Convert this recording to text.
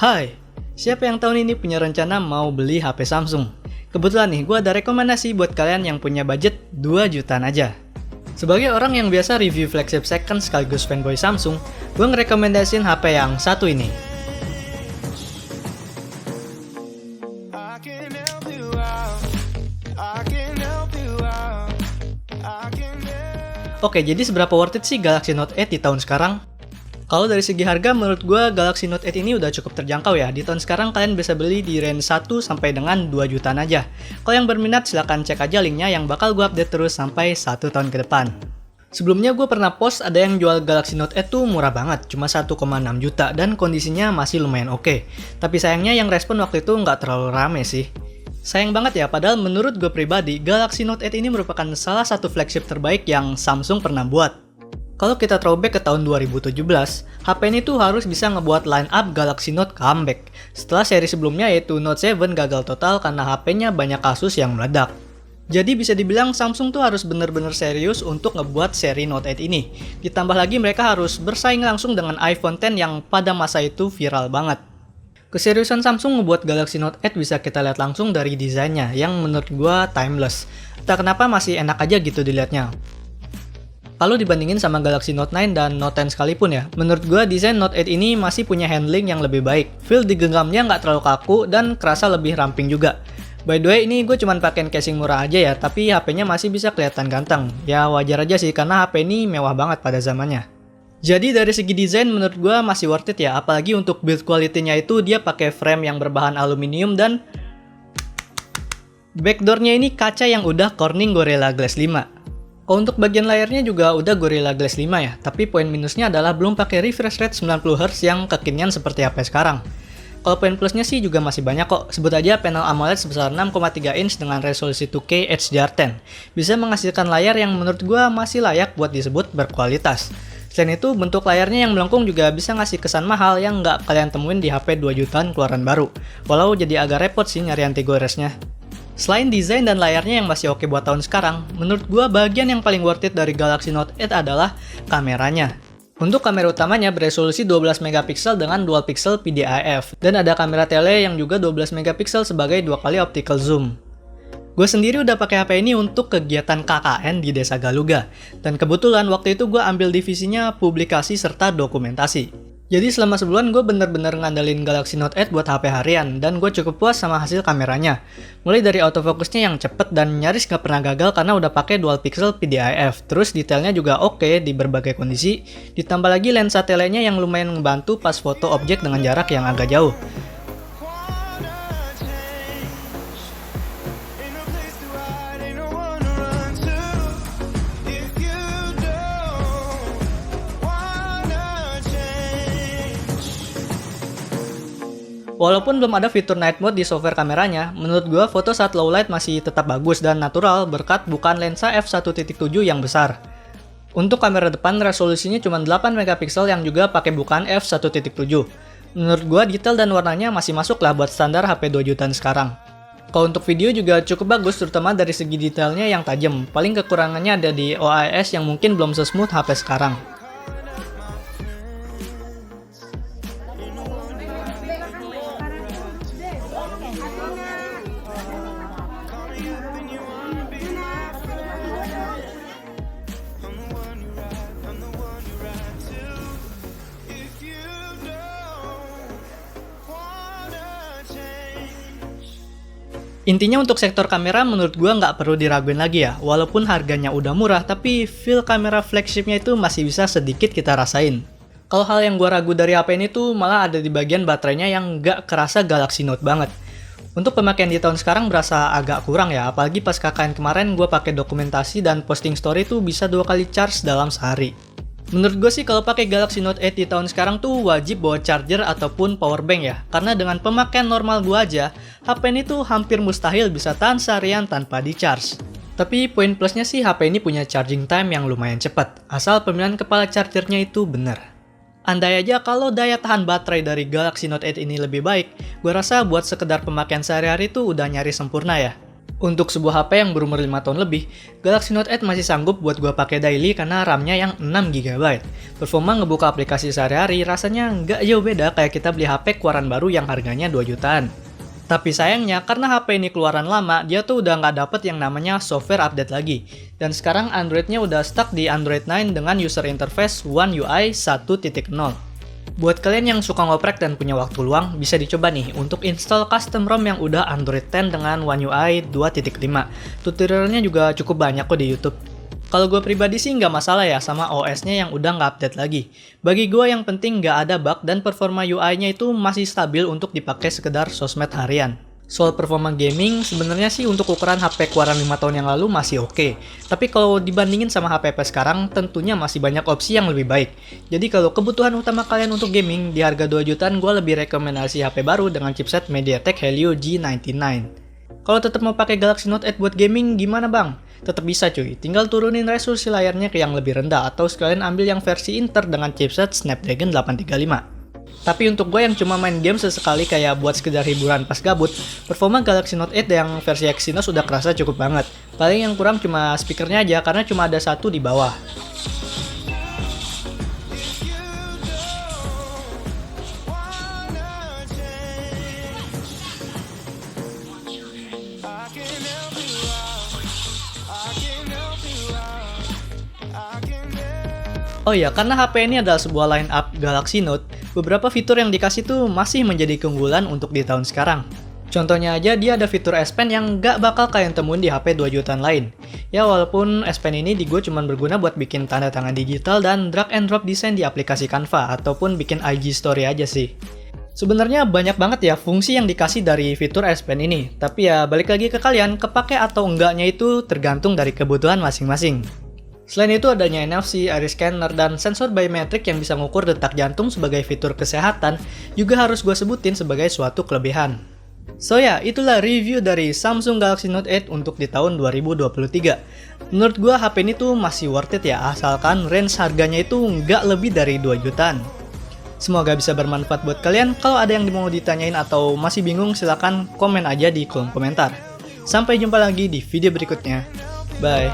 Hai, siapa yang tahun ini punya rencana mau beli HP Samsung? Kebetulan nih, gue ada rekomendasi buat kalian yang punya budget 2 jutaan aja. Sebagai orang yang biasa review flagship second sekaligus fanboy Samsung, gue ngerekomendasiin HP yang satu ini. Oke, jadi seberapa worth it sih Galaxy Note 8 di tahun sekarang? Kalau dari segi harga, menurut gue Galaxy Note 8 ini udah cukup terjangkau ya. Di tahun sekarang kalian bisa beli di range 1 sampai dengan 2 jutaan aja. Kalau yang berminat silahkan cek aja linknya yang bakal gue update terus sampai 1 tahun ke depan. Sebelumnya gue pernah post ada yang jual Galaxy Note 8 tuh murah banget, cuma 1,6 juta dan kondisinya masih lumayan oke. Tapi sayangnya yang respon waktu itu nggak terlalu rame sih. Sayang banget ya, padahal menurut gue pribadi, Galaxy Note 8 ini merupakan salah satu flagship terbaik yang Samsung pernah buat. Kalau kita throwback ke tahun 2017, HP ini tuh harus bisa ngebuat line up Galaxy Note comeback. Setelah seri sebelumnya yaitu Note 7 gagal total karena HP-nya banyak kasus yang meledak. Jadi bisa dibilang Samsung tuh harus bener-bener serius untuk ngebuat seri Note 8 ini. Ditambah lagi mereka harus bersaing langsung dengan iPhone X yang pada masa itu viral banget. Keseriusan Samsung ngebuat Galaxy Note 8 bisa kita lihat langsung dari desainnya yang menurut gua timeless. Entah kenapa masih enak aja gitu dilihatnya. Kalau dibandingin sama Galaxy Note 9 dan Note 10 sekalipun ya, menurut gua desain Note 8 ini masih punya handling yang lebih baik. Feel di genggamnya nggak terlalu kaku dan kerasa lebih ramping juga. By the way, ini gue cuman pakein casing murah aja ya, tapi HP-nya masih bisa kelihatan ganteng. Ya wajar aja sih karena HP ini mewah banget pada zamannya. Jadi dari segi desain menurut gue masih worth it ya, apalagi untuk build quality-nya itu dia pakai frame yang berbahan aluminium dan backdoor-nya ini kaca yang udah Corning Gorilla Glass 5. Kalau untuk bagian layarnya juga udah Gorilla Glass 5 ya, tapi poin minusnya adalah belum pakai refresh rate 90Hz yang kekinian seperti HP sekarang. Kalau poin plusnya sih juga masih banyak kok, sebut aja panel AMOLED sebesar 6,3 inch dengan resolusi 2K HDR10. Bisa menghasilkan layar yang menurut gue masih layak buat disebut berkualitas. Selain itu, bentuk layarnya yang melengkung juga bisa ngasih kesan mahal yang nggak kalian temuin di HP 2 jutaan keluaran baru. Walau jadi agak repot sih nyari anti-goresnya. Selain desain dan layarnya yang masih oke buat tahun sekarang, menurut gua bagian yang paling worth it dari Galaxy Note 8 adalah kameranya. Untuk kamera utamanya beresolusi 12 megapiksel dengan dual pixel PDIF, dan ada kamera tele yang juga 12 megapiksel sebagai 2 kali optical zoom. Gue sendiri udah pakai HP ini untuk kegiatan KKN di Desa Galuga, dan kebetulan waktu itu gue ambil divisinya publikasi serta dokumentasi. Jadi selama sebulan gue bener-bener ngandelin Galaxy Note 8 buat HP harian, dan gue cukup puas sama hasil kameranya. Mulai dari autofocusnya yang cepet dan nyaris gak pernah gagal karena udah pakai dual pixel PDIF, terus detailnya juga oke di berbagai kondisi, ditambah lagi lensa telenya yang lumayan ngebantu pas foto objek dengan jarak yang agak jauh. Walaupun belum ada fitur night mode di software kameranya, menurut gua foto saat low light masih tetap bagus dan natural berkat bukan lensa f1.7 yang besar. Untuk kamera depan resolusinya cuma 8 megapiksel yang juga pakai bukan f1.7. Menurut gua detail dan warnanya masih masuk lah buat standar HP 2 jutaan sekarang. Kalau untuk video juga cukup bagus terutama dari segi detailnya yang tajam. Paling kekurangannya ada di OIS yang mungkin belum sesmooth HP sekarang. Intinya untuk sektor kamera menurut gua nggak perlu diraguin lagi ya, walaupun harganya udah murah tapi feel kamera flagshipnya itu masih bisa sedikit kita rasain. Kalau hal yang gua ragu dari HP ini tuh malah ada di bagian baterainya yang nggak kerasa Galaxy Note banget. Untuk pemakaian di tahun sekarang berasa agak kurang ya, apalagi pas KKN kemarin gua pakai dokumentasi dan posting story tuh bisa 2 kali charge dalam sehari. Menurut gue sih kalau pakai Galaxy Note 8 di tahun sekarang tuh wajib bawa charger ataupun powerbank ya. Karena dengan pemakaian normal gue aja, HP ini tuh hampir mustahil bisa tahan seharian tanpa di-charge. Tapi poin plusnya sih HP ini punya charging time yang lumayan cepat, asal pemilihan kepala chargernya itu bener. Andai aja kalau daya tahan baterai dari Galaxy Note 8 ini lebih baik, gue rasa buat sekedar pemakaian sehari-hari tuh udah nyaris sempurna ya. Untuk sebuah HP yang berumur 5 tahun lebih, Galaxy Note 8 masih sanggup buat gua pakai daily karena RAM-nya yang 6 GB. Performa ngebuka aplikasi sehari-hari rasanya nggak jauh beda kayak kita beli HP keluaran baru yang harganya 2 jutaan. Tapi sayangnya, karena HP ini keluaran lama, dia tuh udah nggak dapet yang namanya software update lagi. Dan sekarang Android-nya udah stuck di Android 9 dengan user interface One UI 1.0. Buat kalian yang suka ngoprek dan punya waktu luang, bisa dicoba nih untuk install custom ROM yang udah Android 10 dengan One UI 2.5. Tutorialnya juga cukup banyak kok di YouTube. Kalau gue pribadi sih nggak masalah ya sama OS-nya yang udah nggak update lagi. Bagi gue yang penting nggak ada bug dan performa UI-nya itu masih stabil untuk dipakai sekedar sosmed harian. Soal performa gaming, sebenarnya sih untuk ukuran HP keluaran 5 tahun yang lalu masih oke. Tapi kalau dibandingin sama HP sekarang, tentunya masih banyak opsi yang lebih baik. Jadi kalau kebutuhan utama kalian untuk gaming, di harga 2 jutaan gue lebih rekomendasi HP baru dengan chipset MediaTek Helio G99. Kalau tetap mau pakai Galaxy Note 8 buat gaming, gimana bang? Tetap bisa cuy, tinggal turunin resolusi layarnya ke yang lebih rendah atau sekalian ambil yang versi Inter dengan chipset Snapdragon 835. Tapi untuk gue yang cuma main game sesekali kayak buat sekedar hiburan pas gabut, performa Galaxy Note 8 yang versi Exynos sudah kerasa cukup banget. Paling yang kurang cuma speakernya aja karena cuma ada satu di bawah. Oh ya, karena HP ini adalah sebuah line up Galaxy Note, beberapa fitur yang dikasih tuh masih menjadi keunggulan untuk di tahun sekarang. Contohnya aja dia ada fitur S Pen yang gak bakal kalian temuin di HP 2 jutaan lain. Ya walaupun S Pen ini di gue cuma berguna buat bikin tanda tangan digital dan drag and drop desain di aplikasi Canva ataupun bikin IG story aja sih. Sebenarnya banyak banget ya fungsi yang dikasih dari fitur S Pen ini, tapi ya balik lagi ke kalian, kepake atau enggaknya itu tergantung dari kebutuhan masing-masing. Selain itu adanya NFC, iris scanner, dan sensor biometrik yang bisa mengukur detak jantung sebagai fitur kesehatan juga harus gue sebutin sebagai suatu kelebihan. So ya, itulah review dari Samsung Galaxy Note 8 untuk di tahun 2023. Menurut gue HP ini tuh masih worth it ya, asalkan range harganya itu nggak lebih dari 2 jutaan. Semoga bisa bermanfaat buat kalian. Kalau ada yang mau ditanyain atau masih bingung, silahkan komen aja di kolom komentar. Sampai jumpa lagi di video berikutnya. Bye.